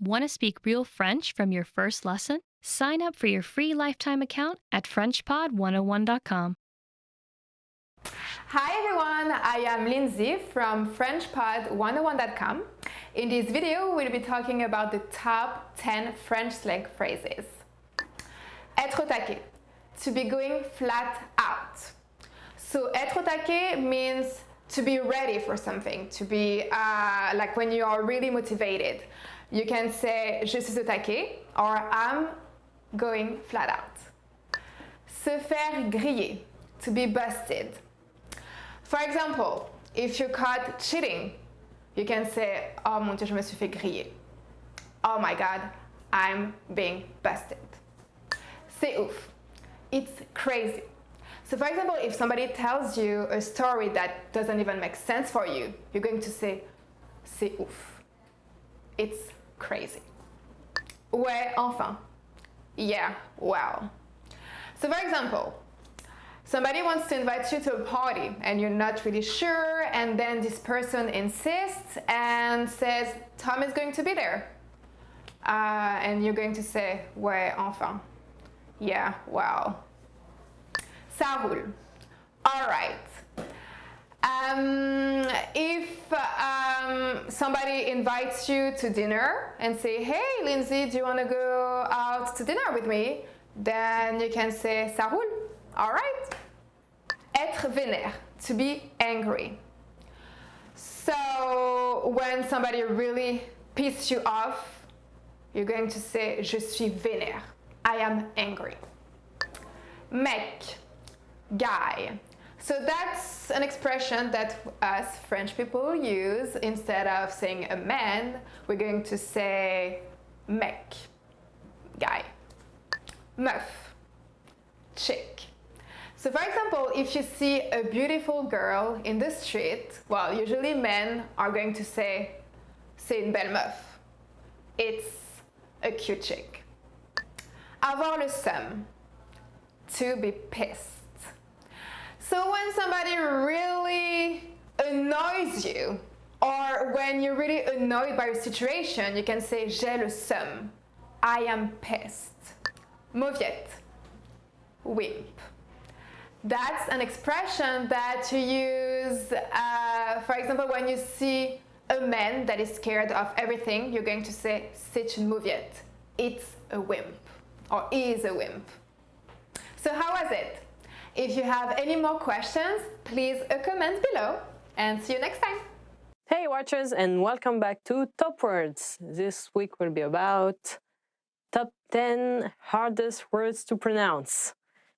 Want to speak real French from your first lesson? Sign up for your free lifetime account at FrenchPod101.com. Hi everyone, I am Lindsay from FrenchPod101.com. In this video, we'll be talking about the top 10 French slang phrases. Être au taquet, to be going flat out. So être au taquet means to be ready for something, to be like when you are really motivated. You can say je suis au taquet or I'm going flat out. Se faire griller, to be busted. For example, if you're caught cheating, you can say oh mon Dieu, je me suis fait griller. Oh my God, I'm being busted. C'est ouf. It's crazy. So for example, if somebody tells you a story that doesn't even make sense for you, you're going to say c'est ouf. It's crazy. Ouais, enfin. Yeah, wow. So for example, somebody wants to invite you to a party and you're not really sure, and then this person insists and says Tom is going to be there. And you're going to say ouais, enfin. Yeah, wow. Ça roule. All right. If somebody invites you to dinner and say, hey, Lindsay, do you want to go out to dinner with me? Then you can say, ça roule. All right. Être vénère, to be angry. So when somebody really pisses you off, you're going to say, je suis vénère. I am angry. Mec, guy. So that's an expression that us French people use. Instead of saying a man, we're going to say mec, guy. Meuf, chick. So for example, if you see a beautiful girl in the street, well, usually men are going to say c'est une belle meuf. It's a cute chick. Avoir le seum, to be pissed. So when somebody really annoys you, or when you're really annoyed by a situation, you can say j'ai le seum. I am pissed. Mauviette, wimp. That's an expression that you use, for example, when you see a man that is scared of everything, you're going to say c'est une mauviette. It's a wimp, or is a wimp. So how was it? If you have any more questions, please comment below, and see you next time. Hey watchers, and welcome back to Top Words. This week will be about top 10 hardest words to pronounce.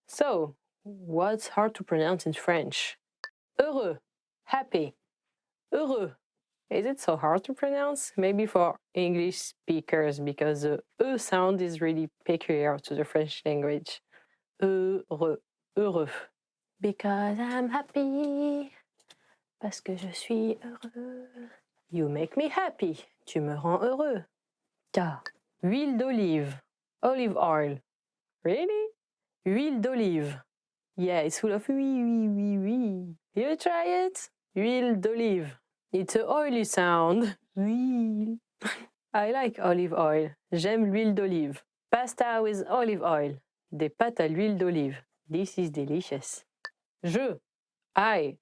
So, what's hard to pronounce in French? Heureux, happy. Heureux. Is it so hard to pronounce? Maybe for English speakers, because the E sound is really peculiar to the French language. Heureux, heureux. Because I'm happy. Parce que je suis heureux. You make me happy. Tu me rends heureux. Ta. Huile d'olive. Olive oil. Really? Huile d'olive. Yeah, it's full of oui. You try it? Huile d'olive. It's an oily sound. Huile. I like olive oil. J'aime l'huile d'olive. Pasta with olive oil. Des pâtes à l'huile d'olive. This is delicious. Je. I.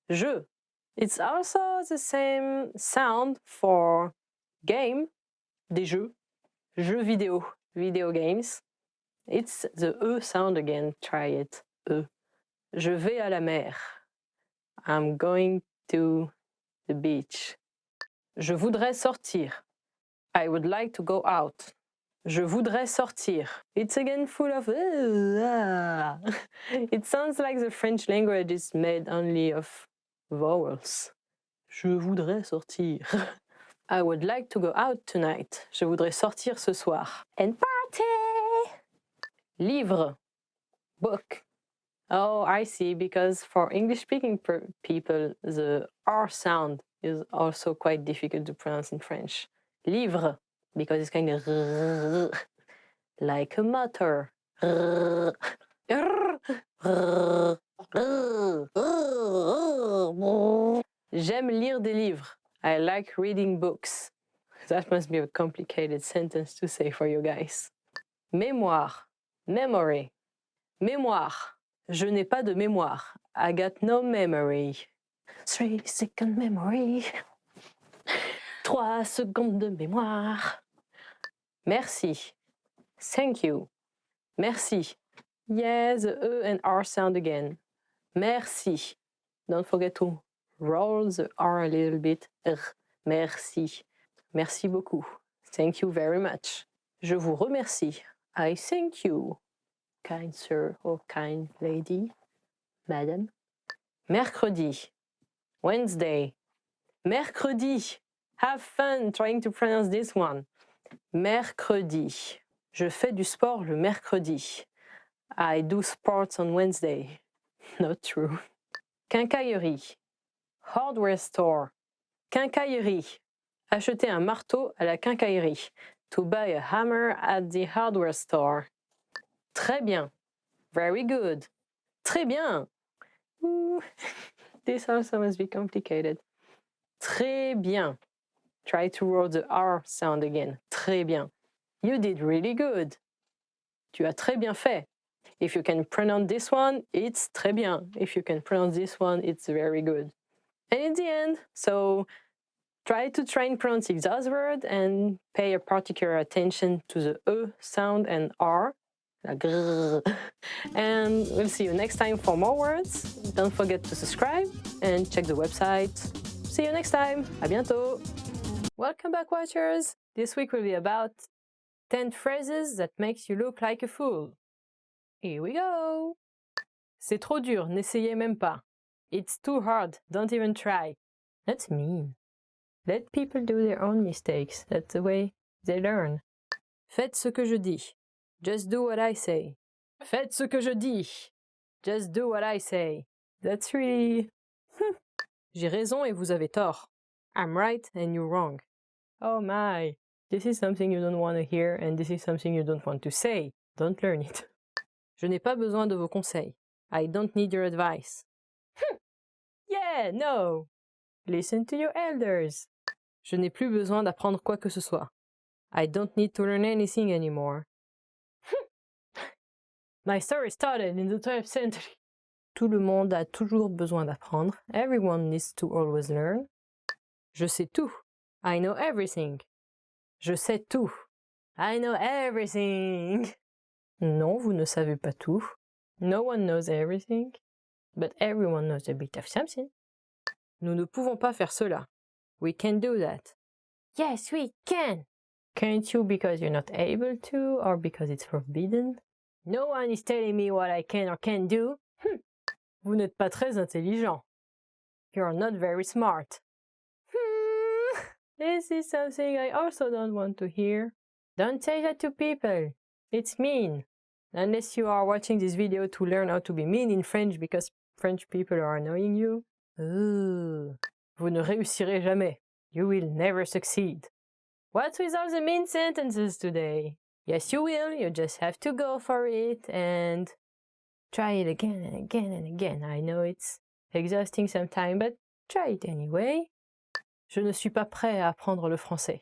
Je. It's also the same sound for game, des jeux, jeux vidéo, video games. It's the E sound again, try it, E. Je vais à la mer. I'm going to the beach. Je voudrais sortir. I would like to go out. Je voudrais sortir. It's again full of It sounds like the French language is made only of vowels. Je voudrais sortir. I would like to go out tonight. Je voudrais sortir ce soir. And party! Livre. Book. Oh, I see, because for English-speaking people, the R sound is also quite difficult to pronounce in French. Livre, because it's kind of like a motor. J'aime lire des livres. I like reading books. That must be a complicated sentence to say for you guys. Mémoire, memory. Mémoire. Je n'ai pas de mémoire. I got no memory. 3-second memory. 3 secondes de mémoire. Merci. Thank you. Merci. Yes, the E and R sound again. Merci. Don't forget to roll the R a little bit. Merci. Merci beaucoup. Thank you very much. Je vous remercie. I thank you. Kind sir or kind lady. Madam. Mercredi. Wednesday. Mercredi. Have fun trying to pronounce this one. Mercredi. Je fais du sport le mercredi. I do sports on Wednesday. Not true. Quincaillerie. Hardware store. Quincaillerie. Acheter un marteau à la quincaillerie. To buy a hammer at the hardware store. Très bien. Very good. Très bien. Ooh. This also must be complicated. Très bien. Try to roll the R sound again. Très bien. You did really good. Tu as très bien fait. If you can pronounce this one, it's très bien. If you can pronounce this one, it's very good. And in the end, so try to train pronouncing those words and pay a particular attention to the E sound and R. And we'll see you next time for more words. Don't forget to subscribe and check the website. See you next time. À bientôt. Welcome back, watchers. This week will be about 10 phrases that makes you look like a fool. Here we go. C'est trop dur, n'essayez même pas. It's too hard, don't even try. That's mean. Let people do their own mistakes. That's the way they learn. Faites ce que je dis. Just do what I say. Faites ce que je dis. Just do what I say. That's really... J'ai raison et vous avez tort. I'm right and you're wrong. Oh my. This is something you don't want to hear and this is something you don't want to say. Don't learn it. Je n'ai pas besoin de vos conseils. I don't need your advice. Yeah, no. Listen to your elders. Je n'ai plus besoin d'apprendre quoi que ce soit. I don't need to learn anything anymore. My story started in the 12th century. Tout le monde a toujours besoin d'apprendre. Everyone needs to always learn. Je sais tout. I know everything. Je sais tout. I know everything. Non, vous ne savez pas tout. No one knows everything. But everyone knows a bit of something. Nous ne pouvons pas faire cela. We can't do that. Yes, we can. Can't you because you're not able to or because it's forbidden? No one is telling me what I can or can't do. Vous n'êtes pas très intelligent. You're not very smart. This is something I also don't want to hear. Don't say that to people. It's mean. Unless you are watching this video to learn how to be mean in French because French people are annoying you. Ooh. Vous ne réussirez jamais. You will never succeed. What's with all the mean sentences today? Yes, you will. You just have to go for it and try it again and again and again. I know it's exhausting sometimes, but try it anyway. Je ne suis pas prêt à apprendre le français.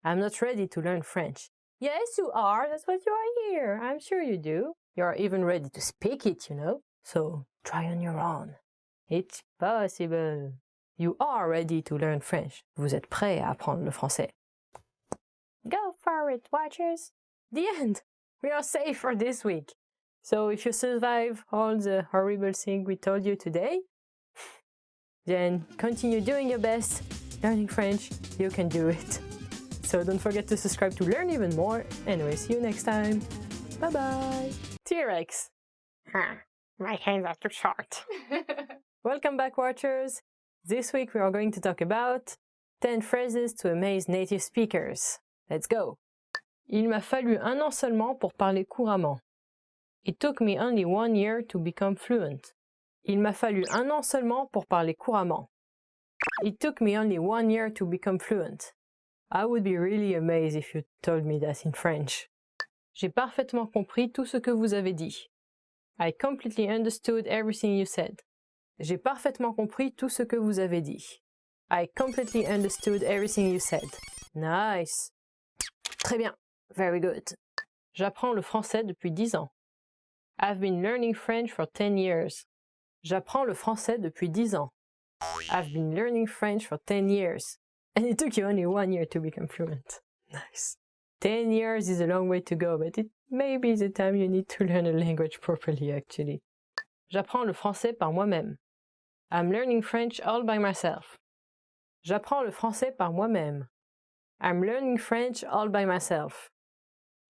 I'm not ready to learn French. Yes, you are. That's what you are here. I'm sure you do. You are even ready to speak it, you know. So try on your own. It's possible. You are ready to learn French. Vous êtes prêts à apprendre le français. Go for it, watchers. The end. We are safe for this week. So if you survive all the horrible things we told you today, then continue doing your best. Learning French, you can do it. So don't forget to subscribe to learn even more. Anyway, see you next time. Bye-bye. T-Rex. My hands are too short. Welcome back, watchers. This week we are going to talk about 10 phrases to amaze native speakers. Let's go. Il m'a fallu un an seulement pour parler couramment. It took me only 1 year to become fluent. Il m'a fallu un an seulement pour parler couramment. It took me only 1 year to become fluent. I would be really amazed if you told me that in French. J'ai parfaitement compris tout ce que vous avez dit. I completely understood everything you said. J'ai parfaitement compris tout ce que vous avez dit. I completely understood everything you said. Nice. Très bien. Very good. J'apprends le français depuis 10 ans. I've been learning French for 10 years. J'apprends le français depuis 10 ans. I've been learning French for 10 years. And it took you only 1 year to become fluent. Nice. 10 years is a long way to go, but it may be the time you need to learn a language properly, actually. J'apprends le français par moi-même. I'm learning French all by myself. J'apprends le français par moi-même. I'm learning French all by myself.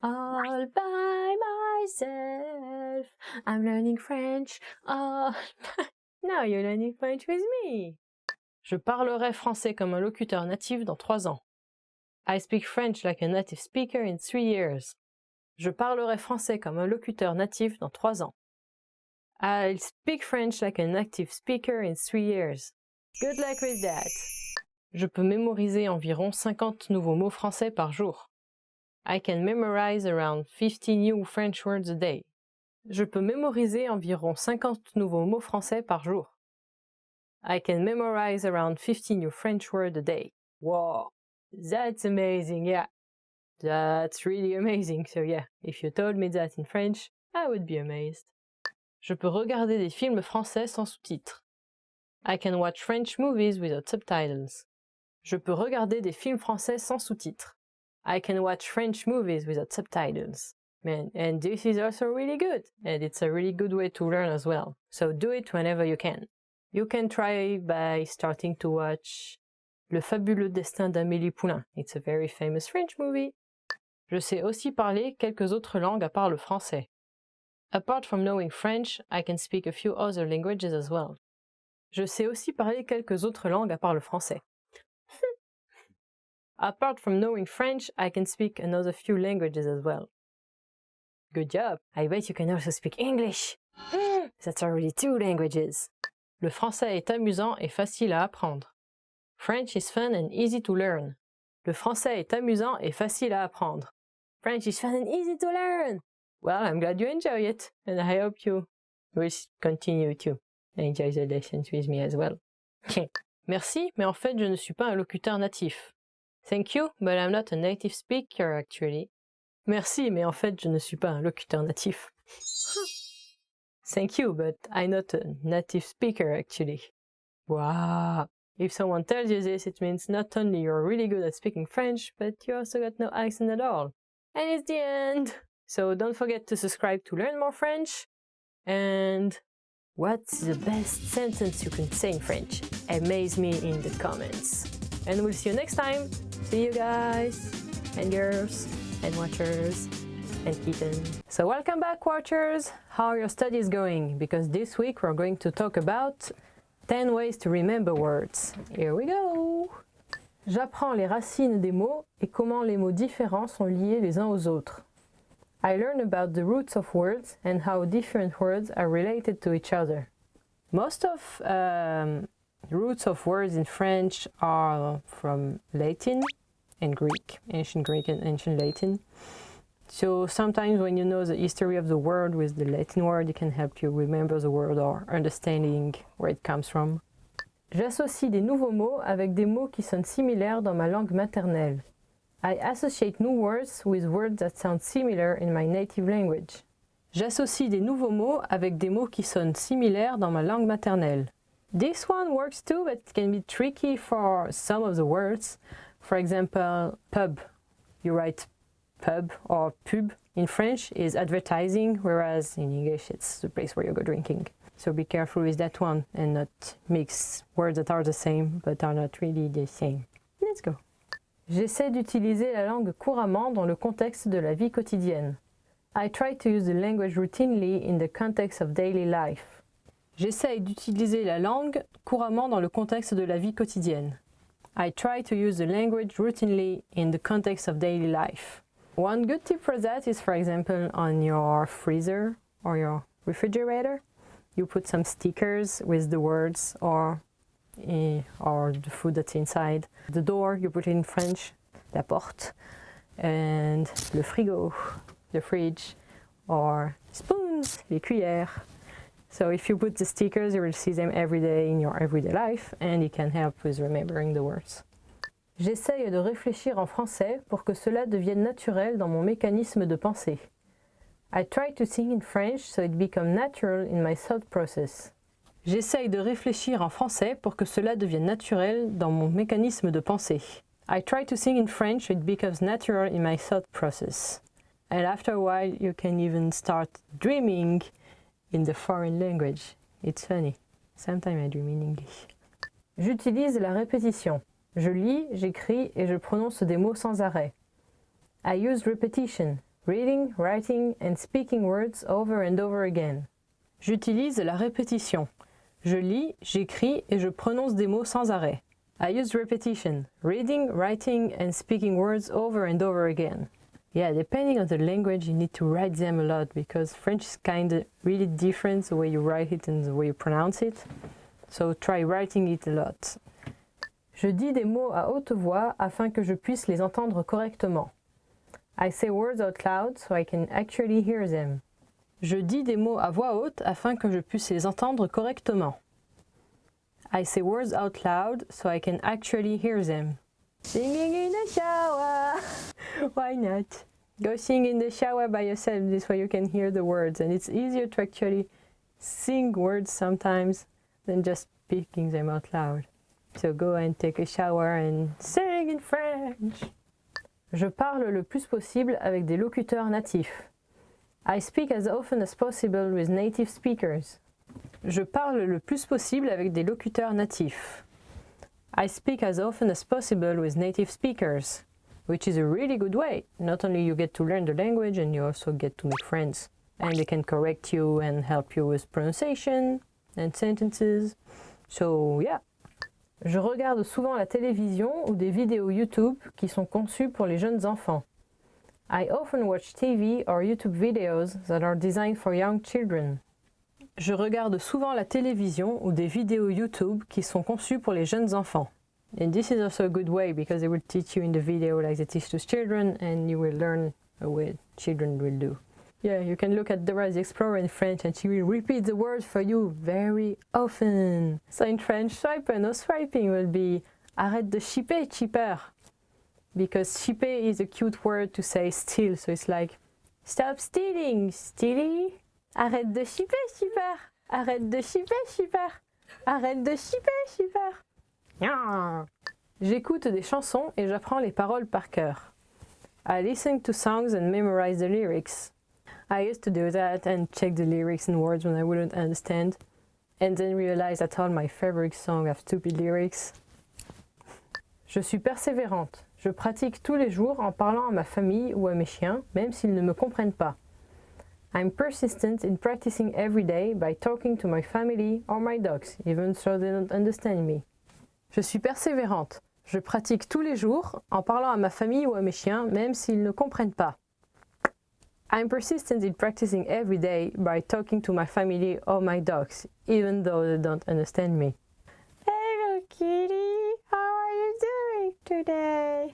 All by myself. I'm learning French all by... Now you're learning French with me. Je parlerai français comme un locuteur natif dans 3 ans. I speak French like a native speaker in 3 years. Je parlerai français comme un locuteur natif dans 3 ans. I'll speak French like a native speaker in 3 years. Good luck with that. Je peux mémoriser environ 50 nouveaux mots français par jour. I can memorize around 50 new French words a day. Je peux mémoriser environ 50 nouveaux mots français par jour. I can memorize around 50 new French words a day. Wow, that's amazing, yeah. That's really amazing. So yeah, if you told me that in French, I would be amazed. Je peux regarder des films français sans sous-titres. I can watch French movies without subtitles. Je peux regarder des films français sans sous-titres. I can watch French movies without subtitles. Man, and this is also really good. And it's a really good way to learn as well. So do it whenever you can. You can try by starting to watch Le fabuleux destin d'Amélie Poulain. It's a very famous French movie. Je sais aussi parler quelques autres langues à part le français. Apart from knowing French, I can speak a few other languages as well. Je sais aussi parler quelques autres langues à part le français. Apart from knowing French, I can speak another few languages as well. Good job! I bet you can also speak English! That's already 2 languages. Le français est amusant et facile à apprendre. French is fun and easy to learn. Le français est amusant et facile à apprendre. French is fun and easy to learn! Well, I'm glad you enjoy it, and I hope you will continue to enjoy the lessons with me as well. Merci, mais en fait, je ne suis pas un locuteur natif. Thank you, but I'm not a native speaker, actually. Merci, mais en fait, je ne suis pas un locuteur natif. Thank you, but I'm not a native speaker, actually. Wow! If someone tells you this, it means not only you're really good at speaking French, but you also got no accent at all. And it's the end! So don't forget to subscribe to learn more French. And what's the best sentence you can say in French? Amaze me in the comments. And we'll see you next time. See you guys and girls and watchers and kittens. So welcome back, watchers. How are your studies going? Because this week we're going to talk about 10 ways to remember words. Here we go. J'apprends les racines des mots et comment les mots différents sont liés les uns aux autres. I learn about the roots of words and how different words are related to each other. Most of roots of words in French are from Latin and Greek, ancient Greek and ancient Latin. So sometimes when you know the history of the word with the Latin word, it can help you remember the word or understanding where it comes from. J'associe des nouveaux mots avec des mots qui sonnent similaires dans ma langue maternelle. I associate new words with words that sound similar in my native language. J'associe des nouveaux mots avec des mots qui sonnent similaires dans ma langue maternelle. This one works too, but it can be tricky for some of the words. For example, pub. You write pub or pub in French is advertising, whereas in English it's the place where you go drinking. So be careful with that one and not mix words that are the same but are not really the same. Let's go. J'essaie d'utiliser la langue couramment dans le contexte de la vie quotidienne. I try to use the language routinely in the context of daily life. J'essaie d'utiliser la langue couramment dans le contexte de la vie quotidienne. I try to use the language routinely in the context of daily life. One good tip for that is, for example, on your freezer or your refrigerator, you put some stickers with the words or the food that's inside. The door, you put it in French, la porte, and le frigo, the fridge, or spoons, les cuillères. So if you put the stickers, you will see them every day in your everyday life, and it can help with remembering the words. J'essaye de réfléchir en français pour que cela devienne naturel dans mon mécanisme de pensée. I try to think in French so it becomes natural in my thought process. J'essaye de réfléchir en français pour que cela devienne naturel dans mon mécanisme de pensée. I try to think in French so it becomes natural in my thought process. And after a while, you can even start dreaming in the foreign language. It's funny. Sometimes I dream in English. J'utilise la répétition. Je lis, j'écris et je prononce des mots sans arrêt. I use repetition, reading, writing and speaking words over and over again. J'utilise la répétition. Je lis, j'écris et je prononce des mots sans arrêt. I use repetition, reading, writing and speaking words over and over again. Yeah, depending on the language, you need to write them a lot because French is kind of really different the way you write it and the way you pronounce it. So try writing it a lot. Je dis des mots à haute voix afin que je puisse les entendre correctement. I say words out loud so I can actually hear them. Je dis des mots à voix haute afin que je puisse les entendre correctement. I say words out loud so I can actually hear them. Singing in the shower. Why not? Go sing in the shower by yourself, this way you can hear the words, and it's easier to actually sing words sometimes than just speaking them out loud. So go and take a shower and sing in French. Je parle le plus possible avec des locuteurs natifs. I speak as often as possible with native speakers. Je parle le plus possible avec des locuteurs natifs. I speak as often as possible with native speakers, which is a really good way. Not only you get to learn the language, and you also get to make friends. And they can correct you and help you with pronunciation and sentences. So, yeah. Je regarde souvent la télévision ou des vidéos YouTube qui sont conçues pour les jeunes enfants. I often watch TV or YouTube videos that are designed for young children. Je regarde souvent la télévision ou des vidéos YouTube qui sont conçues pour les jeunes enfants. And this is also a good way because they will teach you in the video like they teach to children, and you will learn a way children will do. Yeah, you can look at Dora the Explorer in French and she will repeat the word for you very often. So in French, swiper, no swiping will be arrête de chipper, chipper. Because chipper is a cute word to say steal, so it's like stop stealing, stealy. Arrête de chipper, chipper. Arrête de chipper, chipper. Arrête de chipper, chipper. J'écoute des chansons et j'apprends les paroles par cœur. I listen to songs and memorize the lyrics. I used to do that and check the lyrics and words when I wouldn't understand, and then realize that all my favorite songs have stupid lyrics. Je suis persévérante. Je pratique tous les jours en parlant à ma famille ou à mes chiens, même s'ils ne me comprennent pas. I'm persistent in practicing every day by talking to my family or my dogs, even though they don't understand me. Je suis persévérante. Je pratique tous les jours en parlant à ma famille ou à mes chiens, même s'ils ne comprennent pas. I'm persistent in practicing every day by talking to my family or my dogs, even though they don't understand me. Hello, kitty. How are you doing today?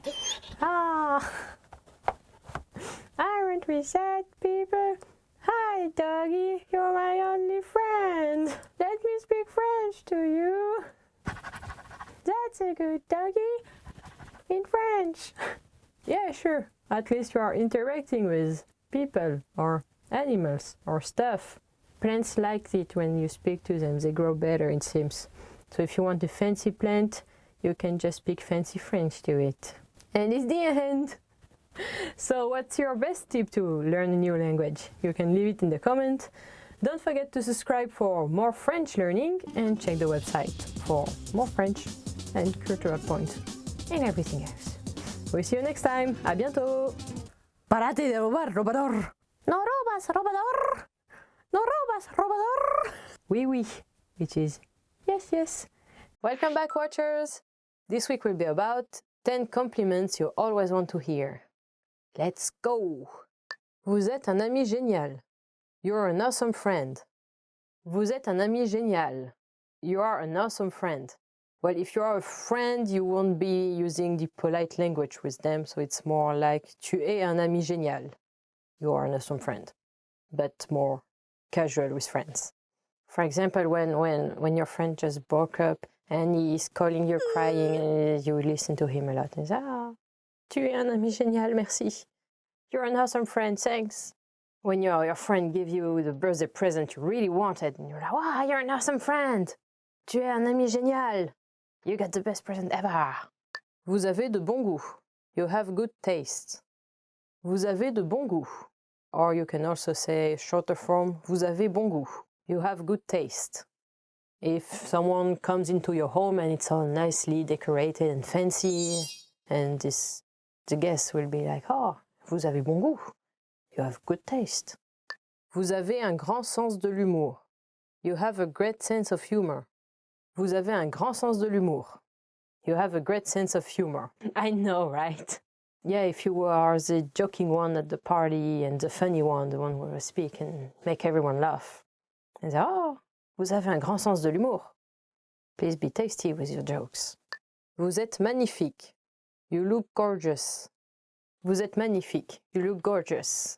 Aren't we sad people? Hi, doggy. You're my only friend. Let me speak French to you. That's a good doggy. In French. Yeah, sure. At least you are interacting with people or animals or stuff. Plants like it when you speak to them. They grow better, it seems. So if you want a fancy plant, you can just speak fancy French to it. And it's the end. So what's your best tip to learn a new language? You can leave it in the comment. Don't forget to subscribe for more French learning and check the website for more French and cultural points and everything else. We'll see you next time. À bientôt. Párate de robar, robador. No robas, robador. No robas, robador. Oui, oui, which is yes, yes. Welcome back, watchers. This week will be about 10 compliments you always want to hear. Let's go. Vous êtes un ami génial. You're an awesome friend. Vous êtes un ami génial. You are an awesome friend. Well, if you are a friend, you won't be using the polite language with them, so it's more like tu es un ami génial. You are an awesome friend, but more casual with friends. For example, when your friend just broke up and he's calling you crying and you listen to him a lot and say, ah, tu es un ami génial, merci. You're an awesome friend, thanks. When your friend gives you the birthday present you really wanted and you're like, wow, you're an awesome friend. Tu es un ami génial. You got the best present ever. Vous avez de bon goût. You have good taste. Vous avez de bon goût. Or you can also say shorter form, vous avez bon goût. You have good taste. If someone comes into your home and it's all nicely decorated and fancy, and the guest will be like, oh, vous avez bon goût. You have good taste. Vous avez un grand sens de l'humour. You have a great sense of humor. Vous avez un grand sens de l'humour. You have a great sense of humor. I know, right? Yeah, if you are the joking one at the party and the funny one, the one who will speak and make everyone laugh. And say, oh, vous avez un grand sens de l'humour. Please be tasty with your jokes. Vous êtes magnifique. You look gorgeous. Vous êtes magnifique. You look gorgeous.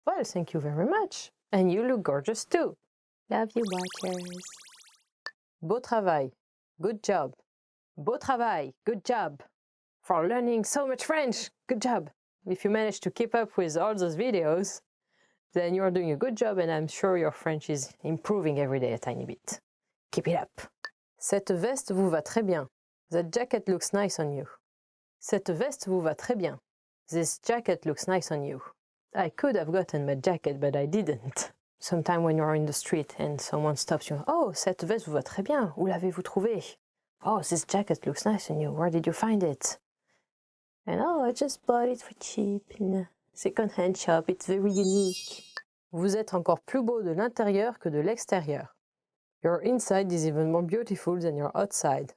Well, thank you very much. And you look gorgeous too. Love you, watchers. Beau travail. Good job. Beau travail. Good job. For learning so much French. Good job. If you manage to keep up with all those videos, then you're doing a good job and I'm sure your French is improving every day a tiny bit. Keep it up. Cette veste vous va très bien. That jacket looks nice on you. Cette veste vous va très bien. This jacket looks nice on you. I could have gotten my jacket, but I didn't. Sometime when you're in the street and someone stops you, oh, cette veste vous va très bien. Où l'avez-vous trouvé? Oh, this jacket looks nice on you. Where did you find it? And oh, I just bought it for cheap in a second-hand shop. It's very unique. Vous êtes encore plus beau de l'intérieur que de l'extérieur. Your inside is even more beautiful than your outside.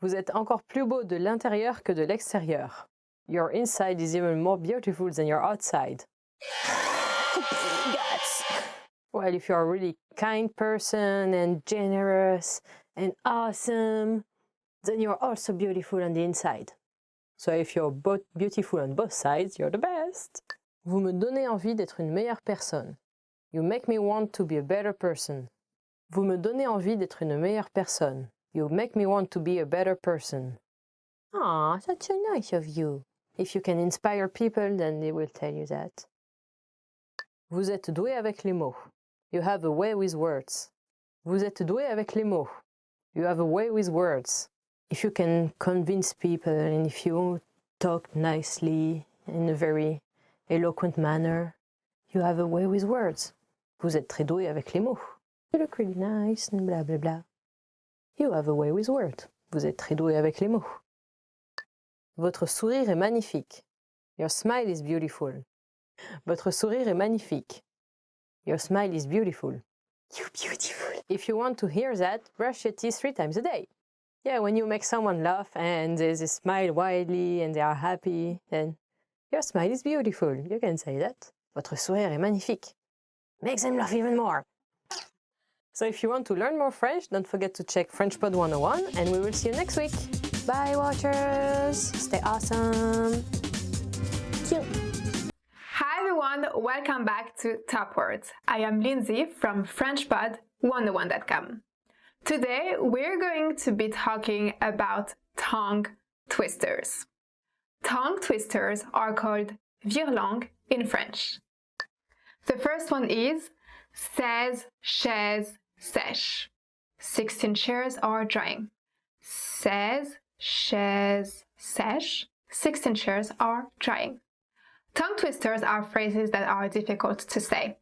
Vous êtes encore plus beau de l'intérieur que de l'extérieur. Your inside is even more beautiful than your outside. Guts. Well, if you're a really kind person and generous and awesome, then you're also beautiful on the inside. So if you're both beautiful on both sides, you're the best. Vous me donnez envie d'être une meilleure personne. You make me want to be a better person. Vous me donnez envie d'être une meilleure personne. You make me want to be a better person. Aw, that's so nice of you. If you can inspire people, then they will tell you that. Vous êtes doué avec les mots. You have a way with words. Vous êtes doué avec les mots. You have a way with words. If you can convince people and if you talk nicely in a very eloquent manner, you have a way with words. Vous êtes très doué avec les mots. You look really nice and blah blah blah. You have a way with words. Vous êtes très doué avec les mots. Votre sourire est magnifique. Your smile is beautiful. Votre sourire est magnifique. Your smile is beautiful. You're beautiful. If you want to hear that, brush your teeth 3 times a day. Yeah, when you make someone laugh and they smile widely and they are happy, then your smile is beautiful. You can say that. Votre sourire est magnifique. Makes them laugh even more. So if you want to learn more French, don't forget to check FrenchPod 101 and we will see you next week. Bye, watchers. Stay awesome. Cute. Hi everyone, welcome back to Top Words. I am Lindsay from FrenchPod101.com. Today we're going to be talking about tongue twisters. Tongue twisters are called virelangues in French. The first one is seize, chaise, sèche. 16 chairs are drying. Seize, chaise, sèche. 16 chairs are drying. Tongue twisters are phrases that are difficult to say,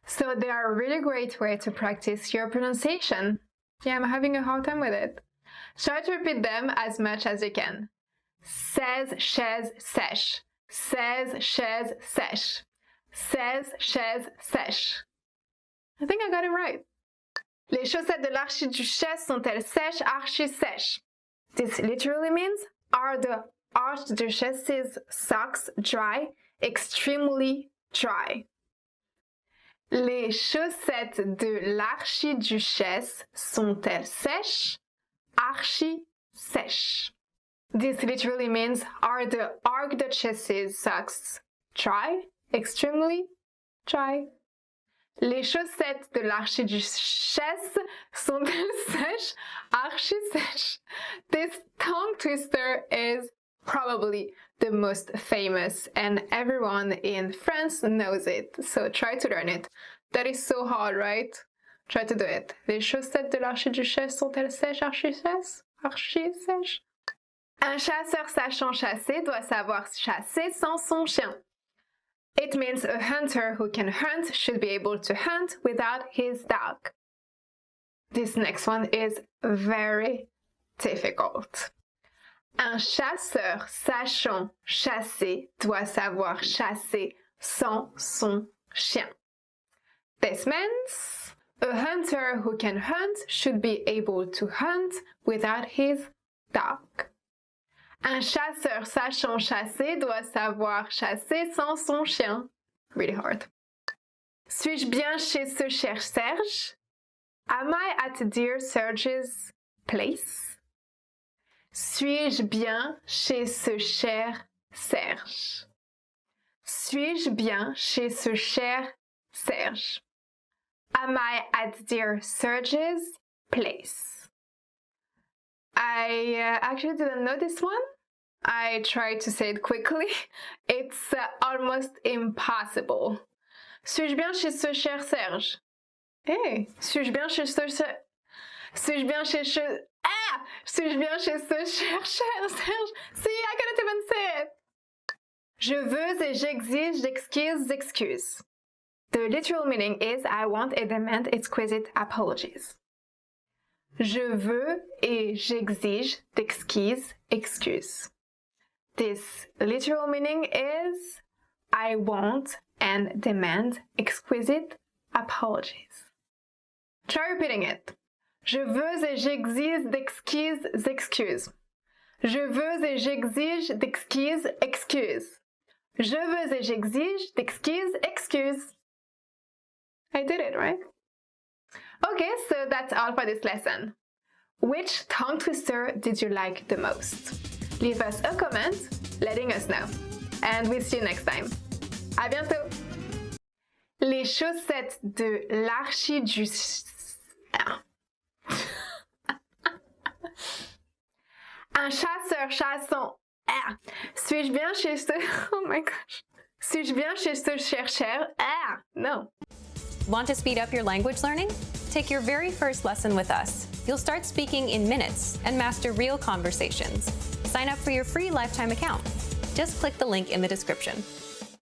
so they are a really great way to practice your pronunciation. Yeah, I'm having a hard time with it. Try to repeat them as much as you can. Seize, chaise, sèche. Seize, chaise, sèche. Seize, chaise, sèche. I think I got it right. Les chaussettes de l'archiduchesse sont-elles sèches, archi sèches? This literally means, are the archduchess's socks dry, extremely dry? Les chaussettes de l'archiduchesse sont-elles sèches, archi sèches? This literally means, are the archduchess's socks dry, extremely dry? Les chaussettes de l'archiduchesse sont-elles sèches? Archi sèches. This tongue twister is probably the most famous and everyone in France knows it. So try to learn it. That is so hard, right? Try to do it. Les chaussettes de l'archiduchesse sont-elles sèches? Archi sèches? Archi sèches. Un chasseur sachant chasser doit savoir chasser sans son chien. It means a hunter who can hunt should be able to hunt without his dog. This next one is very difficult. Un chasseur sachant chasser doit savoir chasser sans son chien. This means a hunter who can hunt should be able to hunt without his dog. Un chasseur sachant chasser doit savoir chasser sans son chien. Really hard. Suis-je bien chez ce cher Serge? Am I at dear Serge's place? Suis-je bien chez ce cher Serge? Suis-je bien chez ce cher Serge? Am I at dear Serge's place? I actually didn't know this one. I tried to say it quickly. It's almost impossible. Suis-je bien chez ce cher Serge? Hey, suis-je bien chez ce... Suis-je bien chez ce... Ah! Suis-je bien chez ce cher Serge? See, I couldn't even say it. Je veux et j'exige d'excuses. The literal meaning is I want and demand exquisite apologies. Je veux et j'exige d'excuses. This literal meaning is I want and demand exquisite apologies. Try repeating it. Je veux et j'exige d'excuses. Je veux et j'exige d'excuses. Je veux et j'exige d'excuses. I did it, right? Okay, so that's all for this lesson. Which tongue twister did you like the most? Leave us a comment letting us know. And we'll see you next time. À bientôt! Les chaussettes de l'archiduchesse. Un chasseur chassant. Suis-je bien chez ce... Oh my gosh. Suis-je bien chez ce chercheur? No. Want to speed up your language learning? Take your very first lesson with us. You'll start speaking in minutes and master real conversations. Sign up for your free lifetime account. Just click the link in the description.